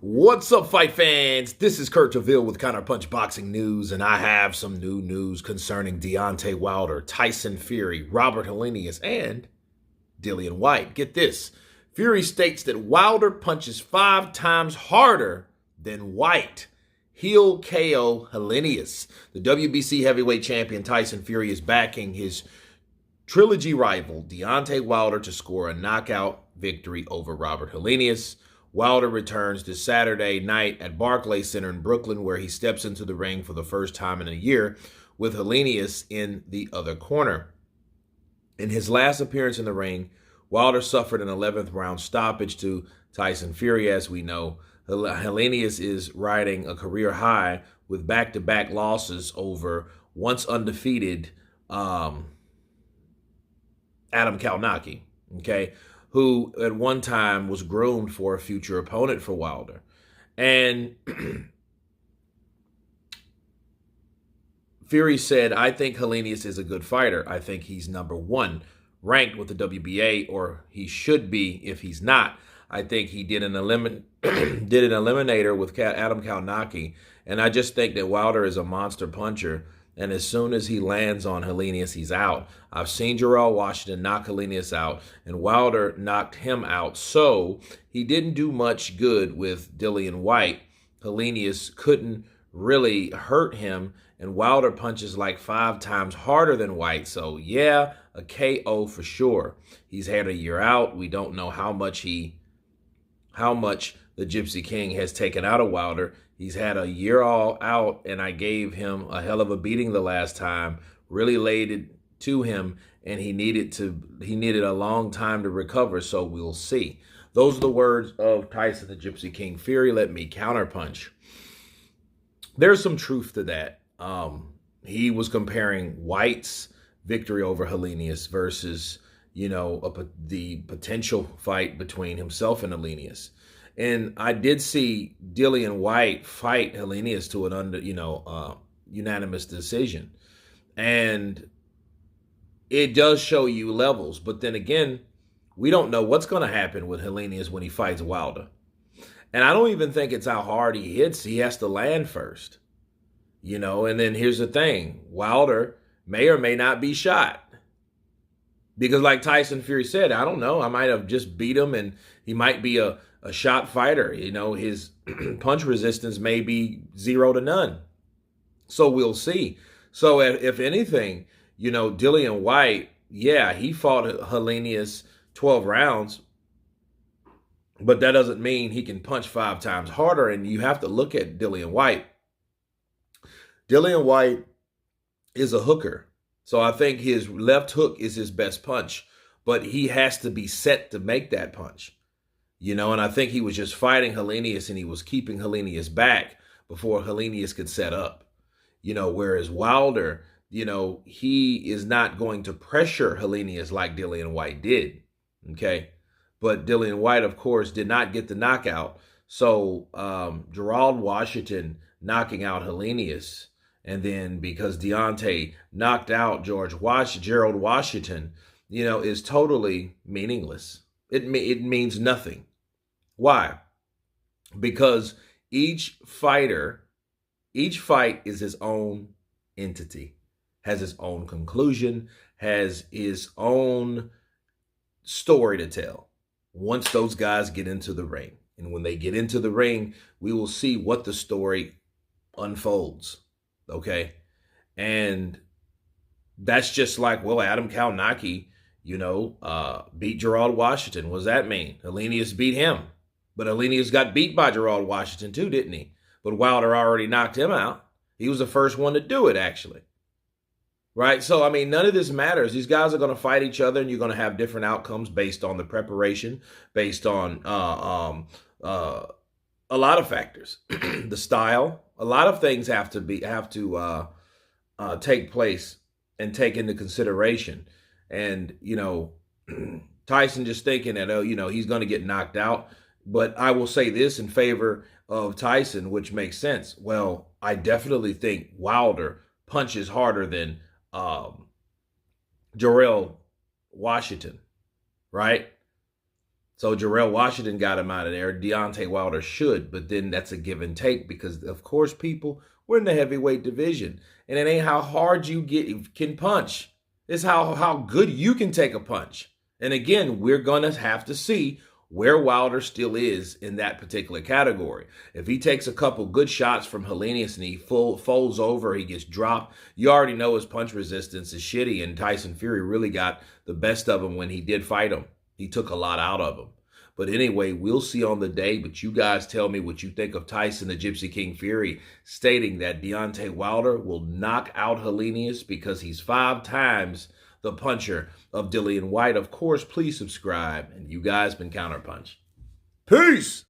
What's up, fight fans? This is Kurt Taville with Counterpunch Boxing News, and I have some new news concerning Deontay Wilder, Tyson Fury, Robert Helenius, and Dillian Whyte. Get this. Fury states that Wilder punches 5 times harder than Whyte. He'll KO Helenius. The WBC heavyweight champion Tyson Fury is backing his trilogy rival Deontay Wilder to score a knockout victory over Robert Helenius. Wilder returns this Saturday night at Barclays Center in Brooklyn, where he steps into the ring for the first time in a year, with Helenius in the other corner. In his last appearance in the ring, Wilder suffered an 11th round stoppage to Tyson Fury. As we know, Helenius is riding a career high with back-to-back losses over once undefeated Adam Kalnaki, okay, who at one time was groomed for a future opponent for Wilder. And Fury said, I think Helenius is a good fighter. I think he's number 1 ranked with the WBA, or he should be if he's not. I think he did an eliminator with Adam Kalnaki, and I just think that Wilder is a monster puncher. And as soon as he lands on Helenius, he's out. I've seen Gerald Washington knock Helenius out, and Wilder knocked him out. So he didn't do much good with Dillian Whyte. Helenius couldn't really hurt him, and Wilder punches like 5 times harder than Whyte. So yeah, a KO for sure. He's had a year out. We don't know how much the Gypsy King has taken out of Wilder. He's had a year all out, and I gave him a hell of a beating the last time. Really laid it to him, and he needed a long time to recover, so we'll see. Those are the words of Tyson the Gypsy King Fury. Let me counterpunch. There's some truth to that. He was comparing Whyte's victory over Helenius versus, the potential fight between himself and Helenius. And I did see Dillian Whyte fight Helenius to an unanimous decision. And it does show you levels. But then again, we don't know what's going to happen with Helenius when he fights Wilder. And I don't even think it's how hard he hits. He has to land first. And then here's the thing. Wilder may or may not be shot. Because like Tyson Fury said, I don't know. I might have just beat him, and he might be a shot fighter. His punch resistance may be 0 to none. So we'll see. So if anything, Dillian Whyte, yeah, he fought Helenius 12 rounds, but that doesn't mean he can punch 5 times harder. And you have to look at Dillian Whyte. Dillian Whyte is a hooker. So I think his left hook is his best punch, but he has to be set to make that punch. And I think he was just fighting Helenius, and he was keeping Helenius back before Helenius could set up. Whereas Wilder, he is not going to pressure Helenius like Dillian Whyte did. Okay. But Dillian Whyte, of course, did not get the knockout. So Gerald Washington knocking out Helenius, and then because Deontay knocked out Gerald Washington, is totally meaningless. It means nothing. Why? Because each fight is his own entity, has his own conclusion, has his own story to tell once those guys get into the ring. And when they get into the ring, we will see what the story unfolds. Okay? And that's just like, well, Adam Kalnaki, beat Gerald Washington. What does that mean? Helenius beat him. But Helenius got beat by Gerald Washington too, didn't he? But Wilder already knocked him out. He was the first one to do it, actually. Right? So, none of this matters. These guys are going to fight each other, and you're going to have different outcomes based on the preparation, based on a lot of factors. The style. A lot of things have to take place and take into consideration. And, Tyson just thinking that, he's going to get knocked out. But I will say this in favor of Tyson, which makes sense. Well, I definitely think Wilder punches harder than Gerald Washington, right? So Jarrell Washington got him out of there. Deontay Wilder should, but then that's a give and take because, of course, people, we're in the heavyweight division. And it ain't how hard you can punch. It's how good you can take a punch. And again, we're going to have to see where Wilder still is in that particular category. If he takes a couple good shots from Helenius and he folds over, he gets dropped, you already know his punch resistance is shitty, and Tyson Fury really got the best of him when he did fight him. He took a lot out of him. But anyway, we'll see on the day. But you guys tell me what you think of Tyson the Gypsy King Fury stating that Deontay Wilder will knock out Helenius because he's 5 times the puncher of Dillian Whyte. Of course, please subscribe. And you guys been Counterpunch. Peace!